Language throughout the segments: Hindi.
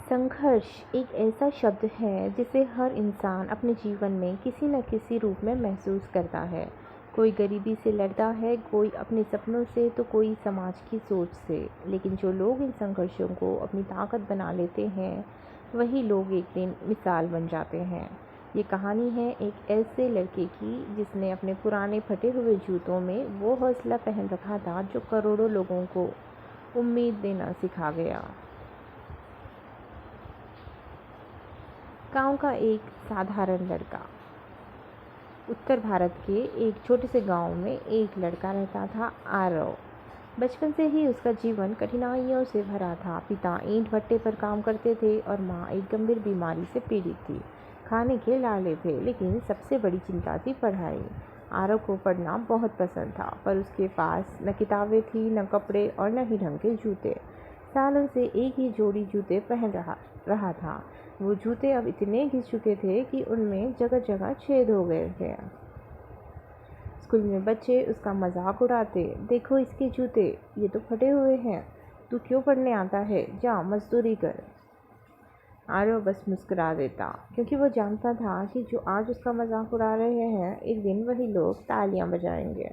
संघर्ष एक ऐसा शब्द है जिसे हर इंसान अपने जीवन में किसी न किसी रूप में महसूस करता है। कोई गरीबी से लड़ता है, कोई अपने सपनों से, तो कोई समाज की सोच से। लेकिन जो लोग इन संघर्षों को अपनी ताकत बना लेते हैं, वही लोग एक दिन मिसाल बन जाते हैं। ये कहानी है एक ऐसे लड़के की जिसने अपने पुराने फटे हुए जूतों में वो हौसला पहन रखा था जो करोड़ों लोगों को उम्मीद देना सिखा गया। गांव का एक साधारण लड़का। उत्तर भारत के एक छोटे से गांव में एक लड़का रहता था, आरव। बचपन से ही उसका जीवन कठिनाइयों से भरा था। पिता ईंट भट्टे पर काम करते थे और माँ एक गंभीर बीमारी से पीड़ित थी। खाने के लाले थे, लेकिन सबसे बड़ी चिंता थी पढ़ाई। आरव को पढ़ना बहुत पसंद था, पर उसके पास न किताबें थी, न कपड़े और न ही ढंग के जूते। सालों से एक ही जोड़ी जूते पहन रहा था। वो जूते अब इतने घिस चुके थे कि उनमें जगह जगह छेद हो गए थे। स्कूल में बच्चे उसका मजाक उड़ाते, देखो इसके जूते, ये तो फटे हुए हैं, तू क्यों पढ़ने आता है, जा मजदूरी कर। आरव बस मुस्कुरा देता, क्योंकि वो जानता था कि जो आज उसका मजाक उड़ा रहे हैं, एक दिन वही लोग तालियां बजाएंगे।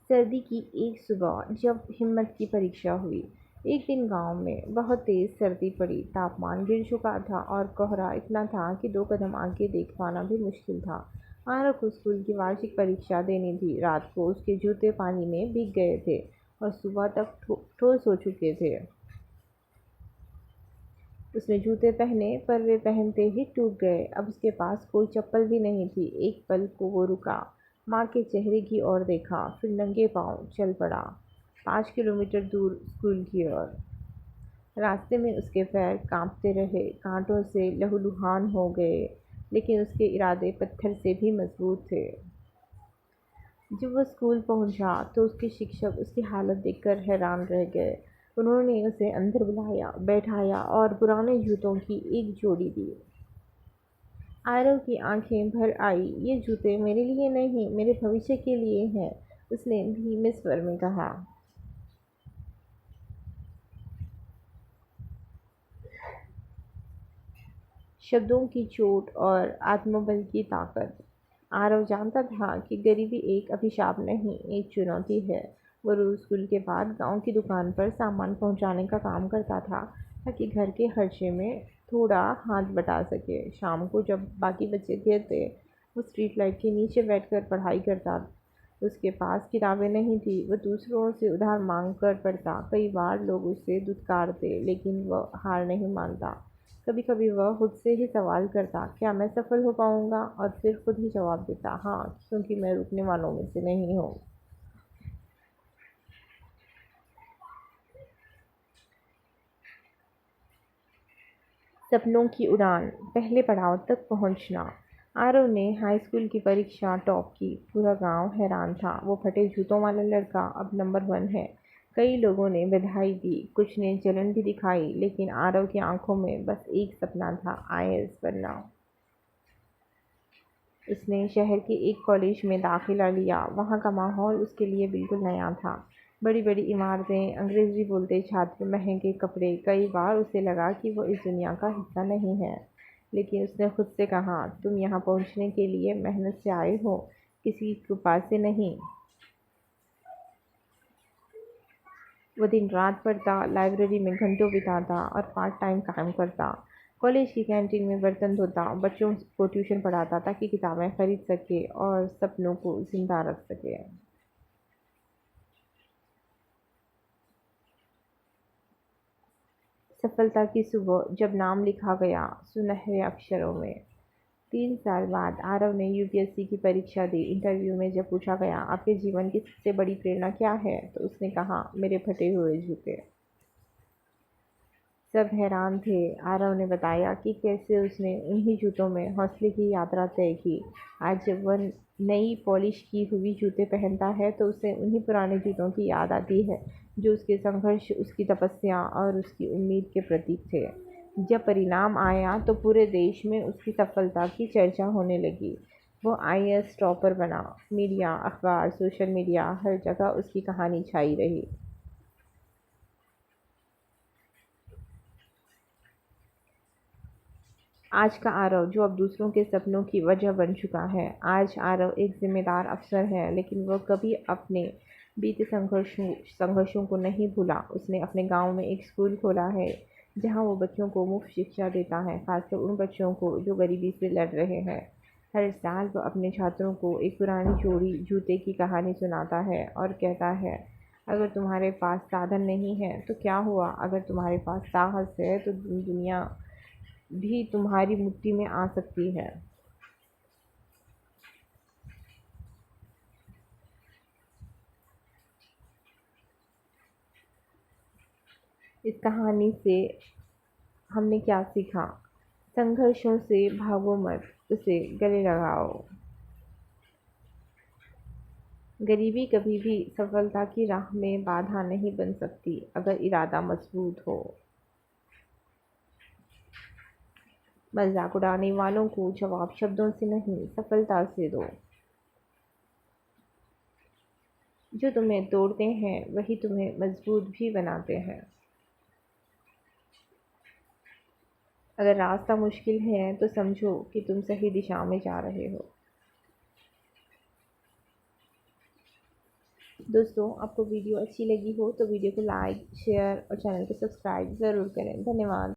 सर्दी की एक सुबह जब हिम्मत की परीक्षा हुई, एक दिन गांव में बहुत तेज सर्दी पड़ी। तापमान गिर चुका था और कोहरा इतना था कि 2 कदम आगे देख पाना भी मुश्किल था। आरव को स्कूल की वार्षिक परीक्षा देनी थी। रात को उसके जूते पानी में भीग गए थे और सुबह तक ठोस हो चुके थे। उसने जूते पहने, पर वे पहनते ही टूट गए। अब उसके पास कोई चप्पल भी नहीं थी। एक पल को वो रुका, माँ के चेहरे की ओर देखा, फिर नंगे पाँव चल पड़ा 5 किलोमीटर दूर स्कूल की ओर। रास्ते में उसके पैर कांपते रहे, कांटों से लहूलुहान हो गए, लेकिन उसके इरादे पत्थर से भी मजबूत थे। जब वह स्कूल पहुंचा तो उसके शिक्षक उसकी हालत देखकर हैरान रह गए। उन्होंने उसे अंदर बुलाया, बैठाया और पुराने जूतों की एक जोड़ी दी। आरव की आंखें भर आई। ये जूते मेरे लिए नहीं, मेरे भविष्य के लिए हैं, उसने धीमे स्वर में कहा। शब्दों की चोट और आत्मबल की ताकत। आरव जानता था कि गरीबी एक अभिशाप नहीं, एक चुनौती है। वो रोज स्कूल के बाद गांव की दुकान पर सामान पहुंचाने का काम करता था, ताकि घर के खर्चे में थोड़ा हाथ बटा सके। शाम को जब बाकी बच्चे थे, वो स्ट्रीट लाइट के नीचे बैठकर पढ़ाई करता। उसके पास किताबें नहीं थी, वो दूसरों से उधार मांग कर पढ़ता। कई बार लोग उसे दुत्कारते, लेकिन वह हार नहीं मानता। कभी कभी वह खुद से ही सवाल करता, क्या मैं सफल हो पाऊंगा, और फिर खुद ही जवाब देता, हाँ, क्योंकि मैं रुकने वालों में से नहीं हूँ। सपनों की उड़ान, पहले पड़ाव तक पहुंचना। आरव ने हाई स्कूल की परीक्षा टॉप की। पूरा गांव हैरान था। वो फटे जूतों वाला लड़का अब नंबर 1 है। कई लोगों ने बधाई दी, कुछ ने जलन भी दिखाई, लेकिन आरव की आंखों में बस एक सपना था, आईएएस बनना। उसने शहर के एक कॉलेज में दाखिला लिया। वहाँ का माहौल उसके लिए बिल्कुल नया था। बड़ी-बड़ी इमारतें, अंग्रेज़ी बोलते छात्र, महंगे कपड़े। कई बार उसे लगा कि वो इस दुनिया का हिस्सा नहीं है। लेकिन उसने खुद से कहा, तुम यहाँ पहुँचने के लिए मेहनत से आए हो, किसी कृपा से नहीं। वो दिन रात पढ़ता, लाइब्रेरी में घंटों बिताता और पार्ट टाइम काम करता। कॉलेज की कैंटीन में बर्तन धोता, बच्चों को ट्यूशन पढ़ाता ताकि किताबें खरीद सके और सपनों को जिंदा रख सके। सफलता की सुबह जब नाम लिखा गया सुनहरे अक्षरों में। 3 साल बाद आरव ने यूपीएससी की परीक्षा दी। इंटरव्यू में जब पूछा गया, आपके जीवन की सबसे बड़ी प्रेरणा क्या है, तो उसने कहा, मेरे फटे हुए जूते। सब हैरान थे। आरव ने बताया कि कैसे उसने उन्हीं जूतों में हौसले की यात्रा तय की। आज जब वह नई पॉलिश की हुई जूते पहनता है, तो उसे उन्हीं पुराने जूतों की याद आती है, जो उसके संघर्ष, उसकी तपस्या और उसकी उम्मीद के प्रतीक थे। जब परिणाम आया तो पूरे देश में उसकी सफलता की चर्चा होने लगी। वो आईएएस टॉपर बना। मीडिया, अखबार, सोशल मीडिया, हर जगह उसकी कहानी छाई रही। आज का आरव जो अब दूसरों के सपनों की वजह बन चुका है। आज आरव एक जिम्मेदार अफसर है, लेकिन वह कभी अपने बीते संघर्षों को नहीं भूला। उसने अपने गांव में एक स्कूल खोला है जहां वो बच्चों को मुफ्त शिक्षा देता है, खासकर उन बच्चों को जो गरीबी से लड़ रहे हैं। हर साल वह अपने छात्रों को एक पुरानी जोड़ी जूते की कहानी सुनाता है और कहता है, अगर तुम्हारे पास साधन नहीं है तो क्या हुआ, अगर तुम्हारे पास साहस है तो दुनिया भी तुम्हारी मुट्ठी में आ सकती है। इस कहानी से हमने क्या सीखा? संघर्षों से भागो मत, उसे गले लगाओ। गरीबी कभी भी सफलता की राह में बाधा नहीं बन सकती अगर इरादा मजबूत हो। मजाक उड़ाने वालों को जवाब शब्दों से नहीं, सफलता से दो। जो तुम्हें तोड़ते हैं वही तुम्हें मजबूत भी बनाते हैं। अगर रास्ता मुश्किल है तो समझो कि तुम सही दिशा में जा रहे हो। दोस्तों, आपको वीडियो अच्छी लगी हो तो वीडियो को लाइक, शेयर और चैनल को सब्सक्राइब ज़रूर करें। धन्यवाद।